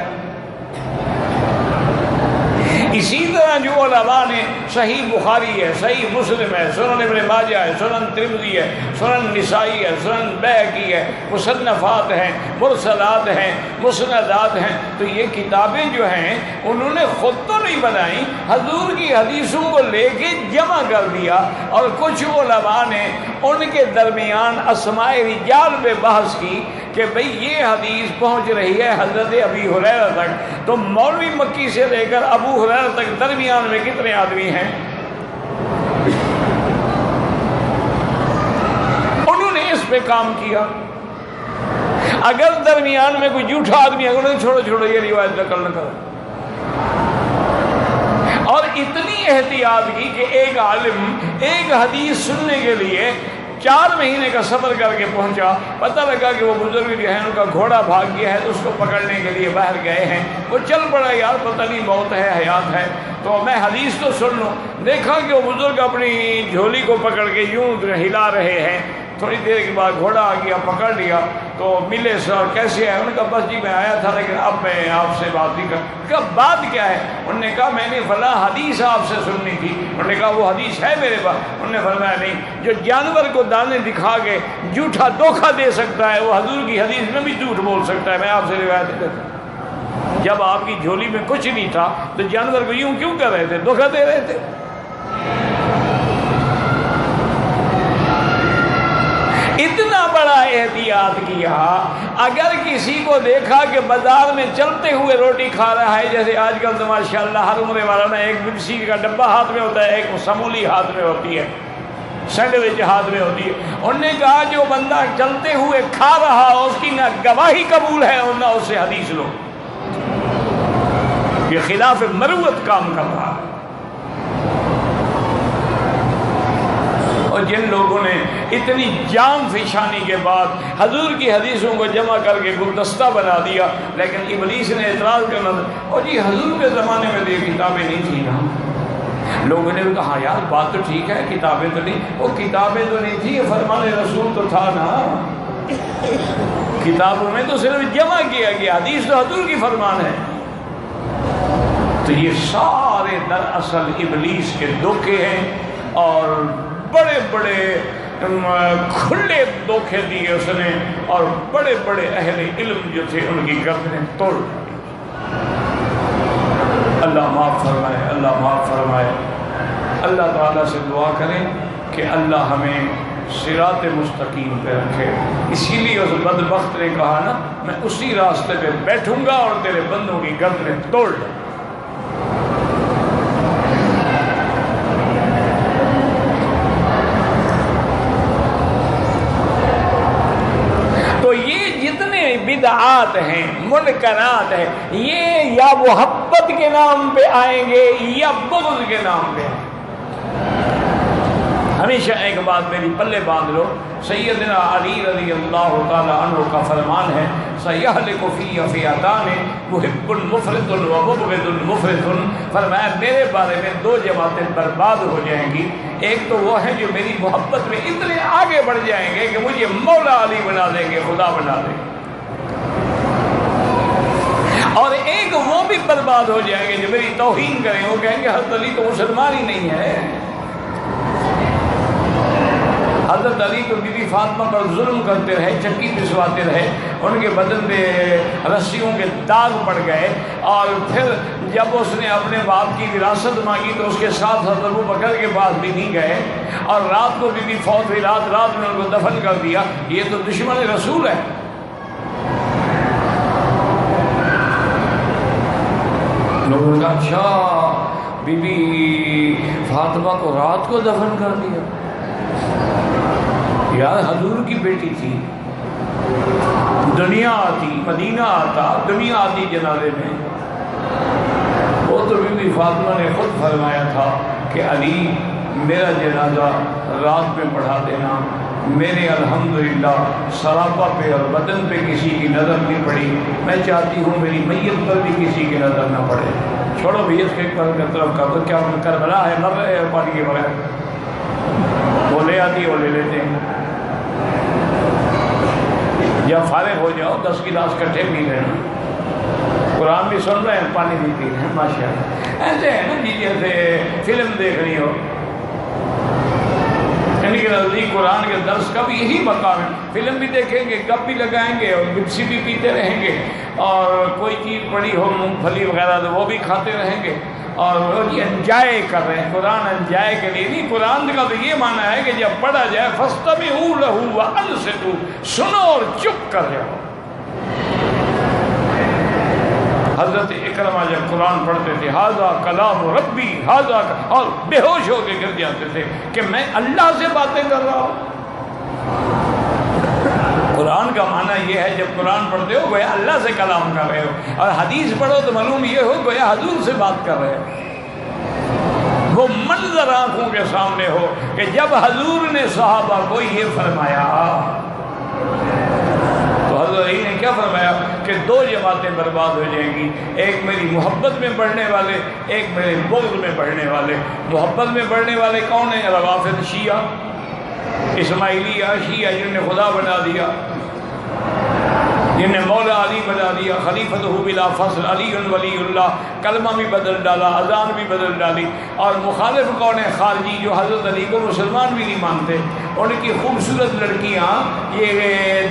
اسی طرح جو علماء نے صحیح بخاری ہے، صحیح مسلم ہے، سنن ابن ماجہ ہے، سنن ترمذی ہے، سنن نسائی ہے، سنن بیہقی ہے، مصنفات ہیں، مرسلات ہیں، مسندات ہیں، تو یہ کتابیں جو ہیں انہوں نے خود تو نہیں بنائیں، حضور کی حدیثوں کو لے کے جمع کر دیا۔ اور کچھ علماء نے ان کے درمیان اسماء رجال پہ بحث کی کہ بھئی یہ حدیث پہنچ رہی ہے حضرت ابی ہریرہ تک، تو مولوی مکی سے لے کر ابو ہریرہ تک درمیان میں کتنے آدمی ہیں؟ انہوں نے اس پہ کام کیا۔ اگر درمیان میں کوئی جھوٹا آدمی ہے، انہوں نے چھوڑو یہ روایت نقل نہ کرو۔ اور اتنی احتیاط کی کہ ایک عالم ایک حدیث سننے کے لیے 4 مہینے کا سفر کر کے پہنچا، پتہ لگا کہ وہ بزرگ جو ہیں ان کا گھوڑا بھاگ گیا ہے، تو اس کو پکڑنے کے لیے باہر گئے ہیں۔ وہ چل پڑا، یار پتہ نہیں موت ہے حیات ہے، تو میں حدیث تو سن لوں۔ دیکھا کہ وہ بزرگ اپنی جھولی کو پکڑ کے یوں ہلا رہے ہیں۔ تھوڑی دیر کے بعد گھوڑا آ گیا، پکڑ لیا، تو ملے سر کیسے ہے؟ انہوں نے کہا بس جی میں آیا تھا، لیکن اب میں آپ سے بات نہیں کر۔ کہا بات کیا ہے؟ انہوں نے کہا میں نے فلاں حدیث آپ سے سننی تھی۔ انہوں نے کہا وہ حدیث ہے میرے پاس؟ انہوں نے فرمایا نہیں، جو جانور کو دانے دکھا کے جھوٹا دھوکہ دے سکتا ہے وہ حضور کی حدیث میں بھی جھوٹ بول سکتا ہے۔ میں آپ سے روایت دیتا ہوں، جب آپ کی جھولی میں کچھ نہیں تھا تو جانور کو یوں کیوں کر رہے تھے؟ دھوکہ دے رہے تھے۔ اتنا بڑا احتیاط کیا، اگر کسی کو دیکھا کہ بازار میں چلتے ہوئے روٹی کھا رہا ہے، جیسے آج کل تو ماشاءاللہ ہر عمرے والا نا ایک مکسی کا ڈبہ ہاتھ میں ہوتا ہے، ایک سمولی ہاتھ میں ہوتی ہے، سینڈوچ ہاتھ میں ہوتی ہے، انہوں نے کہا جو بندہ چلتے ہوئے کھا رہا اس کی نہ گواہی قبول ہے اور نہ اس سے حدیث لو، یہ خلاف مروت کام کر رہا ہے۔ اور جن لوگوں نے اتنی جان فشانی کے بعد حضور کی حدیثوں کو جمع کر کے گلدستہ بنا دیا، لیکن ابلیس نے اعتراض کرنا تھا، اور جی حضور کے زمانے میں تو یہ کتابیں نہیں تھیں نا۔ لوگوں نے کہا ہاں یار بات تو ٹھیک ہے، کتابیں تو نہیں، وہ کتابیں تو نہیں تھی، یہ فرمان رسول تو تھا نا، کتابوں میں تو صرف جمع کیا گیا، حدیث تو حضور کی فرمان ہے۔ تو یہ سارے دراصل ابلیس کے دھوکے ہیں، اور بڑے بڑے کھلے دھوکے دیے اس نے، اور بڑے بڑے اہل علم جو تھے ان کی گردنیں توڑ۔ اللہ معاف فرمائے، اللہ معاف فرمائے۔ اللہ تعالیٰ سے دعا کریں کہ اللہ ہمیں صراط مستقیم پہ رکھے۔ اسی لیے اس بدبخت نے کہا نا میں اسی راستے پہ بیٹھوں گا اور تیرے بندوں کی گردنیں توڑ دوں۔ بدعات ہیں، منکرات ہیں، یہ یا محبت کے نام پہ آئیں گے یا بغض کے نام پہ۔ ہمیشہ ایک بات میری پلے باندھ لو، سیدنا علی رضی اللہ تعالی عنہ کا فرمان ہے سیہلک فی فئتان محب مفرط و مبغض مفرط، فرمایا میرے بارے میں 2 جماعتیں برباد ہو جائیں گی، ایک تو وہ ہے جو میری محبت میں اتنے آگے بڑھ جائیں گے کہ مجھے مولا علی بنا دیں گے، خدا بنا دیں گے، برباد ہو جائیں گے جو میری توہین کریں، وہ کہیں گے حضرت علی تو مسلمان ہی نہیں ہے۔ حضرت علی تو بی بی فاطمہ پر ظلم کرتے رہے، چکی پسواتے رہے، ان کے بدن پہ رسیوں کے داغ پڑ گئے، اور پھر جب اس نے اپنے باپ کی وراثت مانگی تو اس کے ساتھ حضرت ابو بکر کے پاس بھی نہیں گئے، اور رات کو بی بی فوت ہوئی، رات میں ان کو دفن کر دیا۔ یہ تو دشمن رسول ہے۔ لوگوں نے کہا اچھا بی بی فاطمہ کو رات کو دفن کر دیا؟ یار حضور کی بیٹی تھی، دنیا آتی، مدینہ آتا، دنیا آتی جنازے میں۔ وہ تو بی بی فاطمہ نے خود فرمایا تھا کہ علی میرا جنازہ رات میں پڑھا دینا، میرے الحمدللہ سراپا پہ اور بدن پہ کسی کی نظر نہیں پڑی، میں چاہتی ہوں میری میت پر بھی کسی کی نظر نہ پڑے۔ چھوڑو بھی اس کے طرف کر دو، کیا کربلا ہے، مر رہے ہیں پانی کے بغیر، وہ لے آتی وہ لے لیتے ہیں۔ جب فارغ ہو جاؤ 10 گلاس کٹھے پی لینا، قرآن بھی سن رہے ہیں پانی بھی پی رہے ہیں، ماشاء اللہ۔ ایسے ہے نا جی جیسے فلم دیکھ رہی ہو، ان کے نزدیک قرآن کے درس کا بھی یہی مقام ہے۔ فلم بھی دیکھیں گے، گپ بھی لگائیں گے، اور مکسی بھی پیتے رہیں گے، اور کوئی چیز پڑی ہو مونگ پھلی وغیرہ تو وہ بھی کھاتے رہیں گے، اور یہ انجوائے کر رہے ہیں۔ قرآن انجوائے کے لیے نہیں، قرآن کا تو یہ معنی ہے کہ جب پڑھا جائے فَاسْتَمِعُوا لَهُ وَأَنصِتُوا، سنو اور چپ کر جاؤ۔ حضرت اکرمہ جب قرآن پڑھتے تھے ھذا کلام ربی ھذا، اور بے ہوش ہو کے گر جاتے تھے کہ میں اللہ سے باتیں کر رہا ہوں۔ قرآن کا معنی یہ ہے جب قرآن پڑھتے ہو گویا اللہ سے کلام کر رہے ہو، اور حدیث پڑھو تو معلوم یہ ہو گویا حضور سے بات کر رہے ہو۔ وہ منظر آنکھوں کے سامنے ہو کہ جب حضور نے صحابہ کو یہ فرمایا تو حضرت علی نے کیا فرمایا کہ 2 جماعتیں برباد ہو جائیں گی، ایک میری محبت میں بڑھنے والے، ایک میرے بغض میں بڑھنے والے۔ محبت میں بڑھنے والے کون ہیں؟ روافض، شیعہ، اسماعیلیہ، شیعہ جن نے خدا بنا دیا، جن نے مولا علی بنا دیا، خلیفتہ بلا فصل، علی ولی اللہ، کلمہ بھی بدل ڈالا، اذان بھی بدل ڈالی۔ اور مخالف کون ہے؟ خارجی، جو حضرت علی کو مسلمان بھی نہیں مانتے۔ ان کی خوبصورت لڑکیاں یہ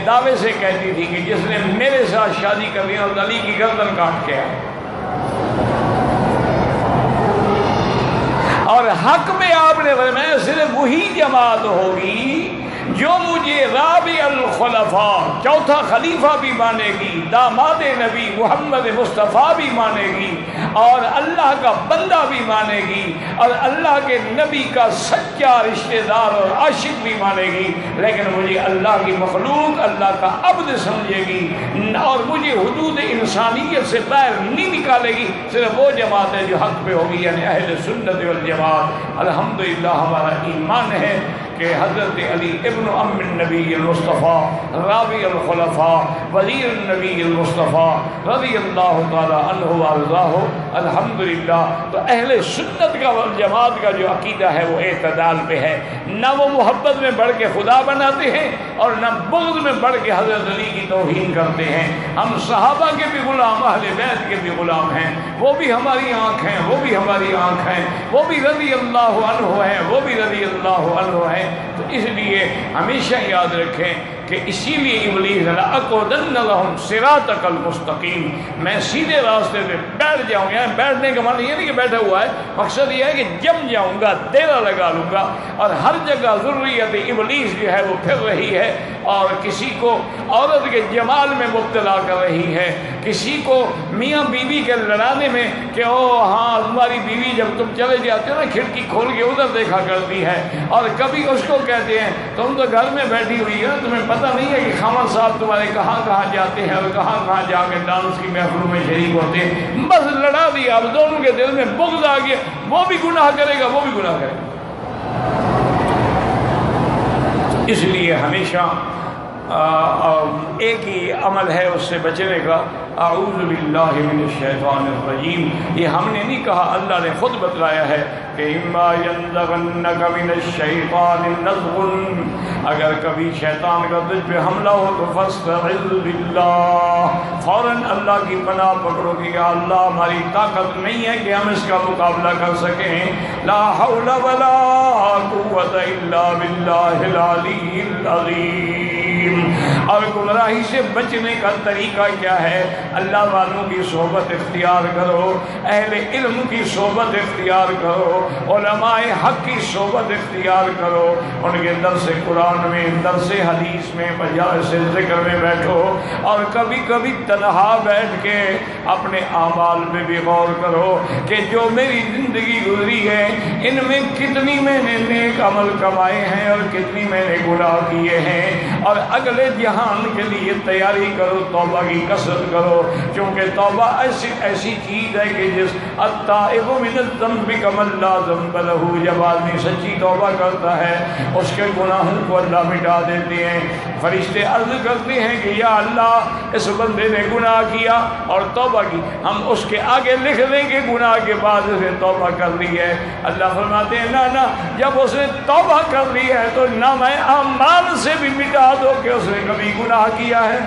دعوے سے کہتی تھی کہ جس نے میرے ساتھ شادی کر لی اور علی کی گردن کاٹ کے آئے۔ اور حق میں آپ نے فرمایا صرف وہی جماعت ہوگی جو مجھے رابع الخلفاء، چوتھا خلیفہ بھی مانے گی، داماد نبی محمد مصطفیٰ بھی مانے گی، اور اللہ کا بندہ بھی مانے گی، اور اللہ کے نبی کا سچا رشتہ دار اور عاشق بھی مانے گی، لیکن مجھے اللہ کی مخلوق، اللہ کا عبد سمجھے گی، اور مجھے حدود انسانیت سے باہر نہیں نکالے گی۔ صرف وہ جماعت ہے جو حق پہ ہوگی، یعنی اہل سنت والجماعت۔ الحمدللہ ہمارا ایمان ہے کہ حضرت علی ابن ام النبی المصطفیٰ، راوی الخلفاء، وزیر النبی المصطفیٰ رضی اللہ تعالی عنہ وارضاہ، الحمدللہ۔ تو اہل سنت کا والجماعت کا جو عقیدہ ہے وہ اعتدال پہ ہے، نہ وہ محبت میں بڑھ کے خدا بناتے ہیں اور نہ بغض میں بڑھ کے حضرت علی کی توہین کرتے ہیں۔ ہم صحابہ کے بھی غلام، اہل بیت کے بھی غلام ہیں، وہ بھی ہماری آنکھ ہیں، وہ بھی ہماری آنکھ ہیں، وہ بھی رضی اللہ عنہ ہیں، وہ بھی رضی اللہ عنہ ہیں۔ تو اس لیے ہمیشہ یاد رکھیں کہ اسی لیے ابلیس لَأَقْعُدَنَّ لَهُمْ صِرَاطَكَ الْمُسْتَقِيمَ، میں سیدھے راستے پہ بیٹھ جاؤں گا۔ بیٹھنے کا معنی یہ نہیں کہ بیٹھا ہوا ہے، مقصد یہ ہے کہ جم جاؤں گا، ڈیرا لگا لوں گا، اور ہر جگہ ذریت ابلیس جو ہے وہ پھر رہی ہے، اور کسی کو عورت کے جمال میں مبتلا کر رہی ہے، کسی کو میاں بیوی کے لڑانے میں کہ او ہاں تمہاری بیوی جب تم چلے جاتے ہو نا کھڑکی کھول کے ادھر دیکھا کرتی ہے، اور کبھی اس کو کہتے ہیں تم تو گھر میں بیٹھی ہوئی ہے، تمہیں پتہ نہیں ہے کہ خامد صاحب تمہارے کہاں کہاں جاتے ہیں اور کہاں کہاں جا کے ڈانس کی محفلوں میں شریک ہوتے ہیں۔ بس لڑا دیا، اب دونوں کے دل میں بغض آ گیا، وہ بھی گناہ کرے گا، وہ بھی گناہ کرے گا۔ اس لیے ہمیشہ ایک ہی عمل ہے اس سے بچنے کا، اعوذ باللہ من الشیطان الرجیم۔ یہ ہم نے نہیں کہا، اللہ نے خود بتلایا ہے کہ اما ینزغنک من الشیطان نزغ، اگر کبھی شیطان کا تجھ پہ حملہ ہو تو فاستعذ باللہ، فوراً اللہ کی پناہ پکڑو کہ یا اللہ ہماری طاقت نہیں ہے کہ ہم اس کا مقابلہ کر سکیں، لا حول ولا قوت الا باللہ العلی العظیم۔ اور گمراہی سے بچنے کا طریقہ کیا ہے؟ اللہ والوں کی صحبت اختیار کرو، اہل علم کی صحبت اختیار کرو، علماء حق کی صحبت اختیار کرو، ان کے درس قرآن میں، درس حدیث میں، مجالس ذکر میں بیٹھو، اور کبھی کبھی تنہا بیٹھ کے اپنے اعمال میں بھی غور کرو کہ جو میری زندگی گزری ہے ان میں کتنی میں نے نیک عمل کمائے ہیں اور کتنی میں نے گناہ کیے ہیں، اور اگلے جہان کے لیے تیاری کرو، توبہ کی کثرت کرو، کیونکہ توبہ ایسی چیز ہے کہ جس التائب من الذنب کمن لا ذنب لہ، جب آدمی سچی توبہ کرتا ہے اس کے گناہوں کو اللہ مٹا دیتے ہیں۔ فرشتے عرض کرتے ہیں کہ یا اللہ اس بندے نے گناہ کیا اور توبہ کی، ہم اس کے آگے لکھ دیں کہ گناہ کے بعد اس نے توبہ کر لی ہے۔ اللہ فرماتے ہیں نہ، جب اس نے توبہ کر لی ہے تو نام اعمال سے بھی مٹا دو کہ اس نے کبھی گناہ کیا ہے۔